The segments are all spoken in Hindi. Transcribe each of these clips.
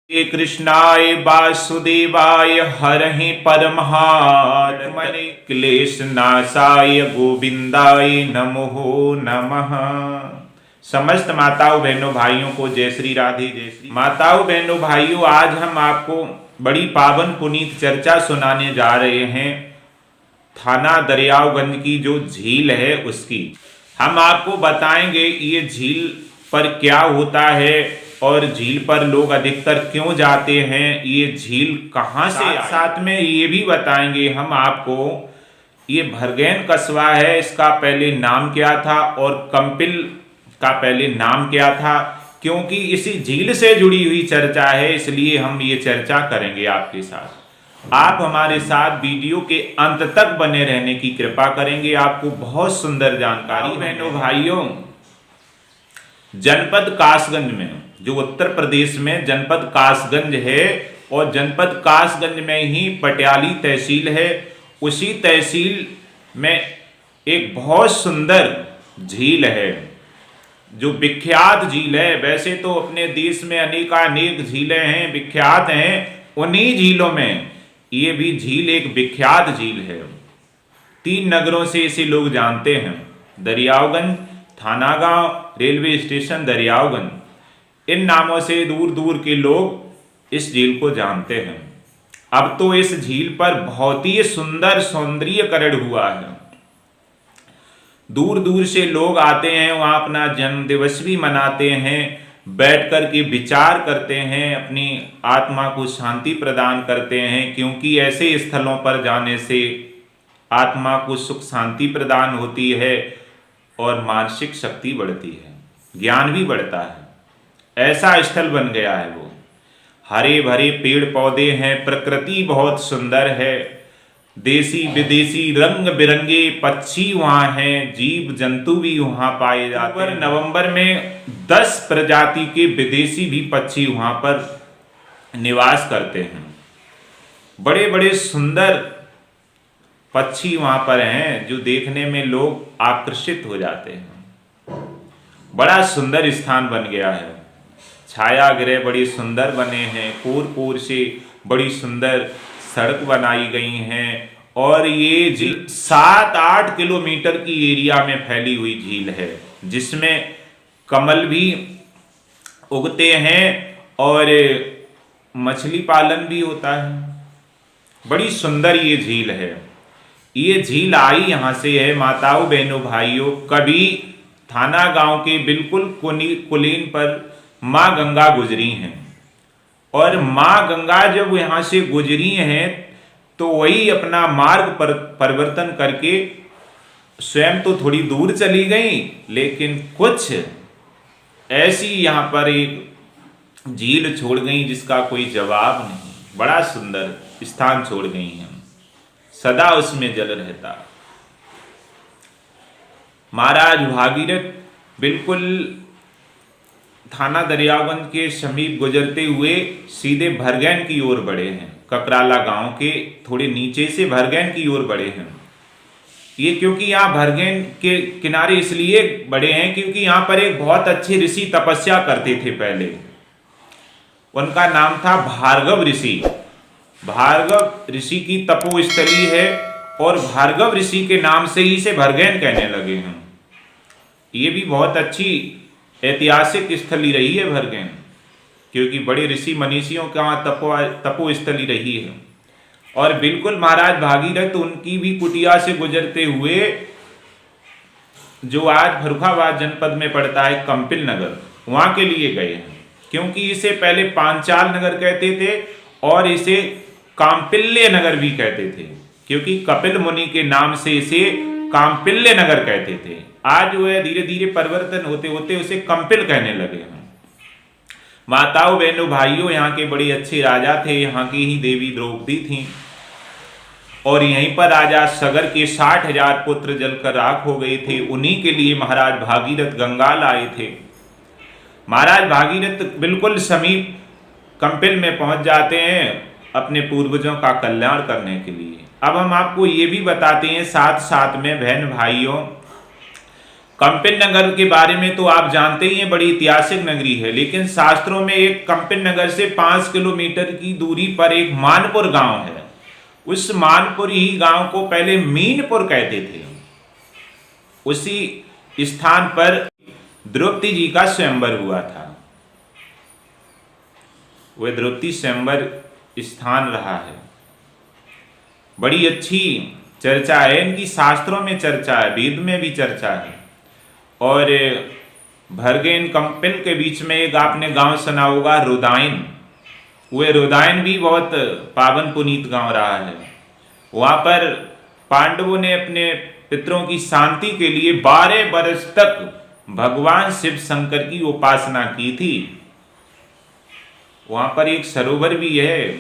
श्री कृष्णाय वासुदेवाय हरहि परमात्मने क्लेशनाशाय गोविंदाय नमो नमः। समस्त माताओं बहनों भाइयों को जय श्री राधे जय श्री। माताओं बहनों भाइयों, आज हम आपको बड़ी पावन पुनीत चर्चा सुनाने जा रहे हैं। थाना दरियागंज की जो झील है उसकी हम आपको बताएंगे ये झील पर क्या होता है और झील पर लोग अधिकतर क्यों जाते हैं, ये झील कहाँ से आई। साथ में ये भी बताएंगे हम आपको ये भरगैन कस्बा है, इसका पहले नाम क्या था और कंपिल का पहले नाम क्या था। क्योंकि इसी झील से जुड़ी हुई चर्चा है, इसलिए हम ये चर्चा करेंगे आपके साथ। आप हमारे साथ वीडियो के अंत तक बने रहने की कृपा करेंगे, आपको बहुत सुंदर जानकारी। बहनों भाइयों, जनपद कासगंज में, जो उत्तर प्रदेश में जनपद कासगंज है, और जनपद कासगंज में ही पटियाली तहसील है, उसी तहसील में एक बहुत सुंदर झील है जो विख्यात झील है। वैसे तो अपने देश में अनेकानेक झीलें हैं, विख्यात हैं, उन्हीं झीलों में ये भी झील एक विख्यात झील है। 3 नगरों से इसे लोग जानते हैं, दरियागंज, थानागांव, रेलवे स्टेशन दरियागंज। इन नामों से दूर दूर के लोग इस झील को जानते हैं। अब तो इस झील पर बहुत ही सुंदर सौंदर्यीकरण हुआ है। दूर दूर से लोग आते हैं, वहाँ अपना जन्म दिवस भी मनाते हैं, बैठ कर के विचार करते हैं, अपनी आत्मा को शांति प्रदान करते हैं। क्योंकि ऐसे स्थलों पर जाने से आत्मा को सुख शांति प्रदान होती है और मानसिक शक्ति बढ़ती है, ज्ञान भी बढ़ता है। ऐसा स्थल बन गया है वो। हरे भरे पेड़ पौधे हैं, प्रकृति बहुत सुंदर है, देसी विदेशी रंग बिरंगे पक्षी वहाँ हैं, जीव जंतु भी वहाँ पाए जाते हैं। नवंबर में 10 प्रजाति के विदेशी भी पक्षी वहाँ पर निवास करते हैं। बड़े बड़े सुंदर पक्षी वहाँ पर हैं जो देखने में लोग आकर्षित हो जाते हैं। बड़ा सुंदर स्थान बन गया है। छायागृह बड़ी सुंदर बने हैं, कोर कोर से बड़ी सुंदर सड़क बनाई गई हैं, और ये झील 7-8 किलोमीटर की एरिया में फैली हुई झील है, जिसमें कमल भी उगते हैं और मछली पालन भी होता है। बड़ी सुंदर ये झील है। ये झील आई यहाँ से है माताओं बहनों भाइयों। कभी थाना गांव के बिल्कुल कुलीन पर माँ गंगा गुजरी हैं, और माँ गंगा जब यहाँ से गुजरी हैं तो वही अपना मार्ग परिवर्तन करके स्वयं तो थोड़ी दूर चली गई, लेकिन कुछ ऐसी यहाँ पर एक झील छोड़ गई जिसका कोई जवाब नहीं। बड़ा सुंदर स्थान छोड़ गई हैं, सदा उसमें जल रहता। महाराज भागीरथ बिल्कुल थाना दरियागंज के समीप गुजरते हुए सीधे भरगैन की ओर बढ़े हैं। ककराला गांव के थोड़े नीचे से भरगैन की ओर बढ़े हैं। ये क्योंकि यहाँ भरगैन के किनारे इसलिए बढ़े हैं क्योंकि यहाँ पर एक बहुत अच्छे ऋषि तपस्या करते थे पहले। उनका नाम था भार्गव ऋषि। भार्गव ऋषि की तपोस्थली है, और भार्गव ऋषि के नाम से ही इसे भरगैन कहने लगे हैं। ये भी बहुत अच्छी ऐतिहासिक स्थली रही है भरगैन, क्योंकि बड़े ऋषि मनीषियों का तपोस्थली रही है। और बिल्कुल महाराज भागीरथ उनकी भी कुटिया से गुजरते हुए, जो आज फर्रुखाबाद जनपद में पड़ता है कंपिल नगर, वहां के लिए गए हैं। क्योंकि इसे पहले पांचाल नगर कहते थे और इसे काम्पिल्य नगर भी कहते थे, क्योंकि कपिल मुनि के नाम से इसे काम्पिल्य नगर कहते थे। आज जो है धीरे धीरे परिवर्तन होते होते उसे कंपिल कहने लगे हैं। माताओं बहनों भाइयों, यहाँ के बड़े अच्छे राजा थे। यहाँ की ही देवी द्रौपदी थी, और यहीं पर राजा सगर के 60,000 पुत्र जलकर राख हो गए थे। उन्हीं के लिए महाराज भागीरथ गंगाल आए थे। महाराज भागीरथ बिल्कुल समीप कंपिल में पहुंच जाते हैं अपने पूर्वजों का कल्याण करने के लिए। अब हम आपको ये भी बताते हैं साथ साथ में बहन भाइयों कंपिन नगर के बारे में तो आप जानते ही हैं, बड़ी ऐतिहासिक नगरी है, लेकिन शास्त्रों में एक कंपिन नगर से 5 किलोमीटर की दूरी पर एक मानपुर गांव है। उस मानपुर ही गांव को पहले मीनपुर कहते थे। उसी स्थान पर द्रौपदी जी का स्वयंवर हुआ था। वह द्रौपदी स्वयंवर स्थान रहा है। बड़ी अच्छी चर्चा है इनकी, शास्त्रों में चर्चा है, वेद में भी चर्चा है। और भरगेन कंपिन के बीच में एक आपने गांव सुना होगा रुदाइन। वह रुदाइन भी बहुत पावन पुनीत गांव रहा है। वहां पर पांडवों ने अपने पितरों की शांति के लिए 12 वर्ष तक भगवान शिव शंकर की उपासना की थी। वहां पर एक सरोवर भी है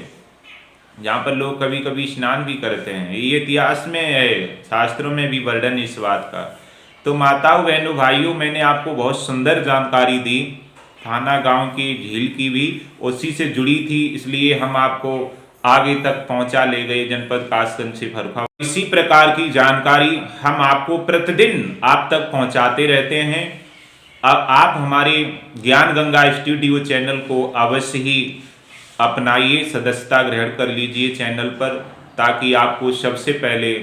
जहाँ पर लोग कभी कभी स्नान भी करते हैं। ये इतिहास में है, शास्त्रों में भी वर्णन इस बात का। तो माताओं बहनों भाइयों, मैंने आपको बहुत सुंदर जानकारी दी, थाना गांव की झील की भी उसी से जुड़ी थी, इसलिए हम आपको आगे तक पहुंचा ले गए जनपद कासगंज से फरफा। इसी प्रकार की जानकारी हम आपको प्रतिदिन आप तक पहुंचाते रहते हैं। अब आप हमारे ज्ञान गंगा स्टूडियो चैनल को अवश्य ही अपनाइए, सदस्यता ग्रहण कर लीजिए चैनल पर, ताकि आपको सबसे पहले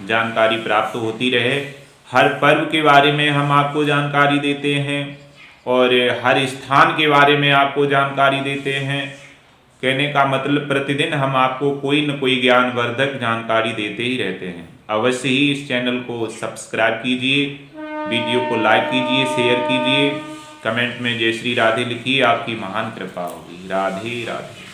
जानकारी प्राप्त होती रहे। हर पर्व के बारे में हम आपको जानकारी देते हैं और हर स्थान के बारे में आपको जानकारी देते हैं। कहने का मतलब प्रतिदिन हम आपको कोई न कोई ज्ञानवर्धक जानकारी देते ही रहते हैं। अवश्य ही इस चैनल को सब्सक्राइब कीजिए, वीडियो को लाइक कीजिए, शेयर कीजिए, कमेंट में जय श्री राधे लिखिए, आपकी महान कृपा होगी। राधे राधे।